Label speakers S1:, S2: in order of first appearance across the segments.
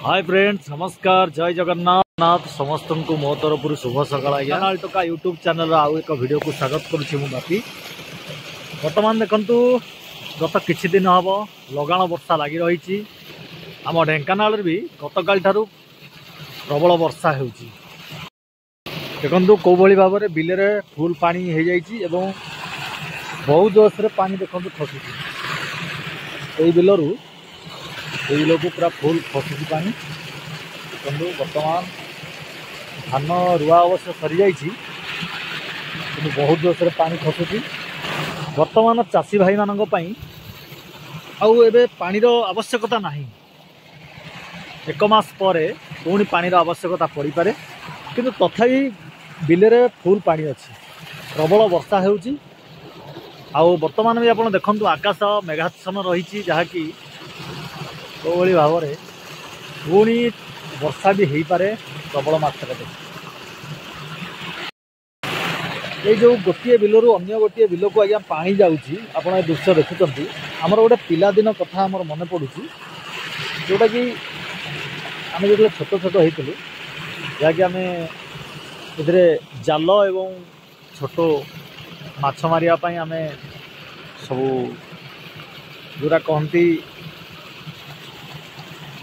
S1: Hi friends, नमस्कार, जय जगन्नाथ समस्त को मो तरफ शुभ सकाल। कैनाल टोका यूट्यूब चैनल आउ एक वीडियो को स्वागत करुच्ची मु बापी। बर्तमान देखंतु गत किछि दिन हम लगाण वर्षा लगी रही। आम ढेंकानाल भी गतकाल ठारू प्रबल वर्षा होउची। देखंतु को भली भाव में बिल रे फुल पानी हो जाइए एवं बहुत जोश रे पानी देखंतु खसुची। एई बिलरू बिल को पूरा फुल खसुची पानी। देखंतु वर्तमान धान रुआ अवश्य सरी जाइए, बहुत जोश रे पानी खसुची। वर्तमान चाषी भाई मानक पई आउ एबे पानीर आवश्यकता नहीं। एक मास परे पुणी पानीर आवश्यकता पड़ पारे, किंतु तथापि बिल रे फुल पानी अच्छी। प्रबल वर्षा होउची। आउ वर्तमान भी आप देखंतु आकाश मेघाच्छन्न रही, जहाँकि कोभली भाव में पुणी वर्षा भी हो पारे प्रबल मात्रा। ये जो गोटे बिलरू अन्य गोटे बिल को आज्ञा पानी जाऊँगी, आपड़ ए दृश्य देखुं। आमर गोटे पिलादिन कथा आमर मन पड़ू, जोटा कि आम जो छोट छोट होइतलु, जहाँकि आम ए जाल एवं छोट माछ मारिया पाई आम सब जोरा कहती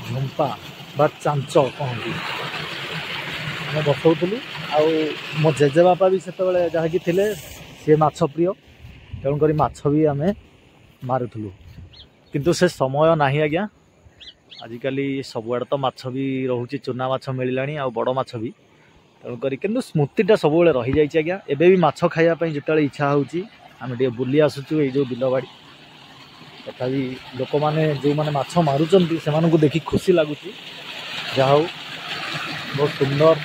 S1: झुंपा बा चांच कहती आम बसौलु। आउ मो जेजेबापा भी से जहाँकि थे सी माछ प्रिय, तेणुक माछ भी आम मारुलु। किंतु से समय नहीं आज्ञा। आजिकल सबुआड़े तो माछ भी रोचे, चूना माछ मिलला आ बड़ माछ भी। तेणुक किंतु स्मृतिटा सब रही जाइए आज्ञा। एबे भी माछ खायापी जिते इच्छा होची आम टे बुली आसुचु। ये जो बिलबाड़ी तथापि लोक मैंने जो मैंने माछ मारुचंती से देखी खुशी लगुच। जहा बहुत सुंदर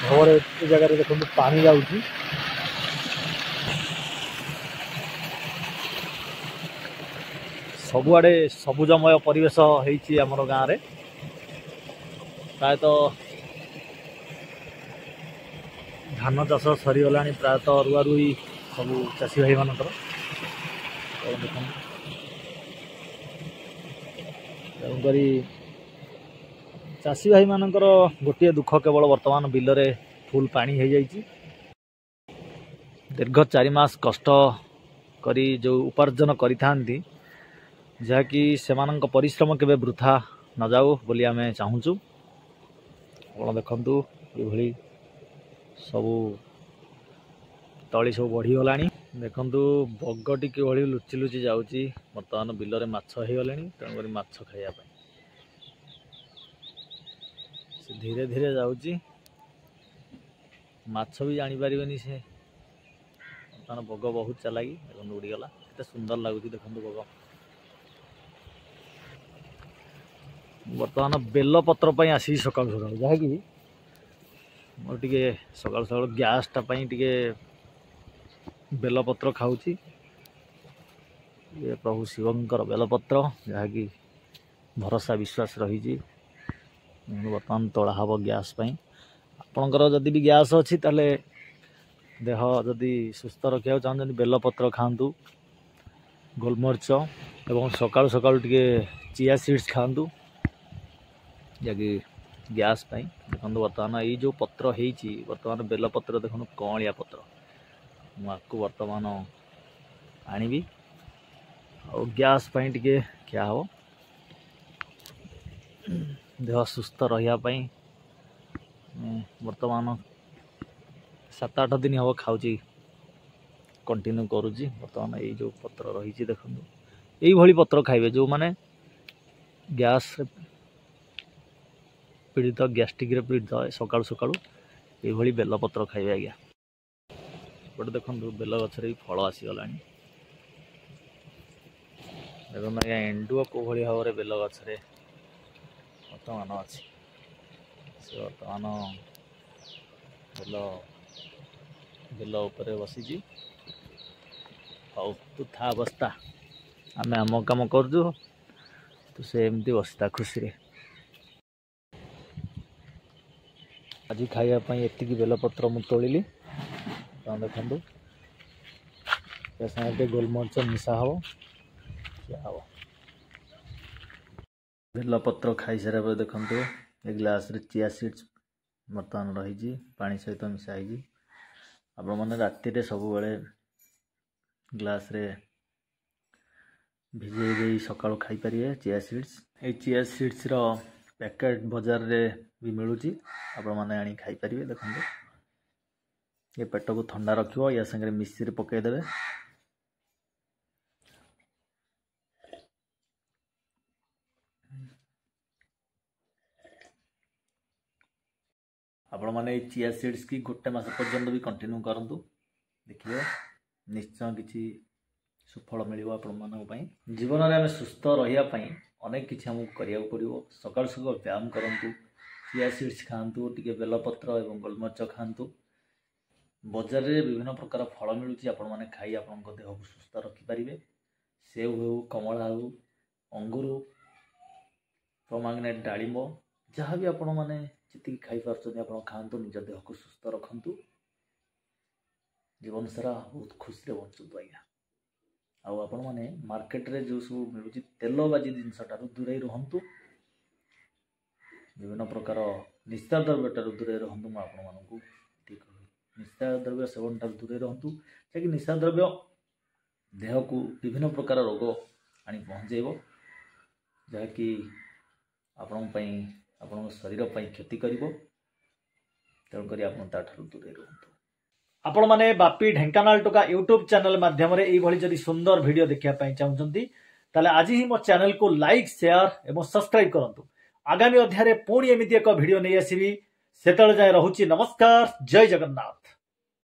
S1: भाव में जगह देखो पानी जाऊँगी। सबुआड़े सबुजमय परिवेश होती आमर गाँव में। प्रायतः धान चाष सरीगला, प्रायतः रुआ रुई सब चाषी भाई मानकर। तेणुक चाषी भाई मानकर गोटे दुख केवल वर्तमान बिल रे फुल पानी हो जाइए। दीर्घ 4 मास कष्ट करी जो उपार्जन करि थांती, जहाँकि सेमानंक परिश्रम केबे वृथा न जाऊ बोली आम चाहूँ। आप देखु ये सबू तली सब बढ़ीगला। देखु बगटी कि लुचि लुचि जाऊँगी। बर्तमान बिल रे माछ हो गले, तेणुक माछ खाइबा से धीरे धीरे जाऊँगी। माछ भी जानीपारे से बर्तमान बग बहुत चलागी। देखो उड़ीगला, केते सुंदर लगुच। देखो बग बर्तमान बेलपत्र आसी सका सका, जहाँकि मोर टे सका सका गैसटा टे बेलपत्र खाऊँगी। ये प्रभु शिवंकर बेलपत्र, जहाँकि भरोसा विश्वास रही। बर्तमान तोड़ा हम गैस आपणकर जदि भी गैस अच्छी ताले देह जदि सुस्थ रखा चाहते बेलपत्र खातु, गोलमरीच एवं सकाळु सकाळु टिके चिया सीड्स खातु, जहाँकि गैस पाई। देखो बर्तमान ये जो पत्र होती बर्तमान बेलपत्र देखो कौलिया पत्र, मुझे बर्तमान आनबी और गैस पाई टिके क्या हो देह सुस्थ रही। वर्तमान 7-8 दिन हम खाऊँ कंटिन्यू करुँची। बर्तमान ये जो पत्र रही देखो यही पत्र खाइबे जो माने गैस पीड़ित, गैस्ट्रिक रे पीड़ित सकाळु सकाळु ये बेलपत्र खाइबे आज्ञा। गोटे देखो बेल गछरे भी फल आसीगला। देखो आज्ञा एंडुआ को भाई भाव में बेल गछरे बर्तमान अच्छी। से बर्तमान बेल बेल उपर बसी हौ तू था अवस्था आम आम कम करजु, तू से एमती बसता खुशी। आज खावाई एति बेलपत्र मु तोलिली। देखो गोलमरीच मिसा हम क्या हम। बेलपत्र खाई सारा पर देखो ए ग्लास रे चिया सीड्स बर्तमान रही पानी सहित मिसाई आपण मैंने राति सब बेले ग्लास रे भिजे दे सकाळु खाई परिए चिया सीड्स। ए चिया सीड्स रो पैकेट बाजार रे भी मिलूची आपण माने आनी खाई परिए। देखो ये पेट को ठंडा रखियो या संगे मिश्री पकई देबे। आपण माने चिया सीड्स की गोटे मास पर्यंत भी कंटिन्यू करंतु देखिए निश्चय किसी सुफल मिल आपण मान जीवन में आम सुस्थ रही अनेक किसी आमको करिया पड़ो। सकाल सकाल व्यायाम करूँ, चिया सीड्स खातु, टी बेलपत्र और गोलमरीच खातु। बजार में विभिन्न प्रकार फल मिलूँ आपण मैंने खाई आपण देह को सुस्थ रखिपारे। सेव हो, कमला हो, अंगूर, पोमाग्रेनेट, डालिंब जहाँ भी आपण मैंने जी खाई पार्थ खातु, निज देह को सुस्थ रखु, जीवन सारा बहुत खुशी बंचु। आज्ञा आपण मैंने मार्केट रे जो सब मिलूँ तेलबाजी जिनसठार दूरे रुहतु, विभिन्न प्रकार निशा द्रव्य दूरे रुहतु। मुझे ठीक निशा द्रव्य सेवन ठार दूरे रुहतु, जैकि निशा द्रव्य देह को विभिन्न प्रकार रोग आनी पहुँचेब, जहाँकि आपण शरीर क्षति कर। तेणुक दूरे रुहतु। आपण माने बापी ढेंकानाल टोका यूट्यूब चैनल माध्यम यही सुंदर वीडियो देखा चाहते ताले आज ही मो चैनल को लाइक, शेयर एवं सब्सक्राइब करंतु। आगामी अध्याय पुणी एमती एक वीडियो नहीं आसबि, सेतल जाए रहुची। नमस्कार, जय जगन्नाथ।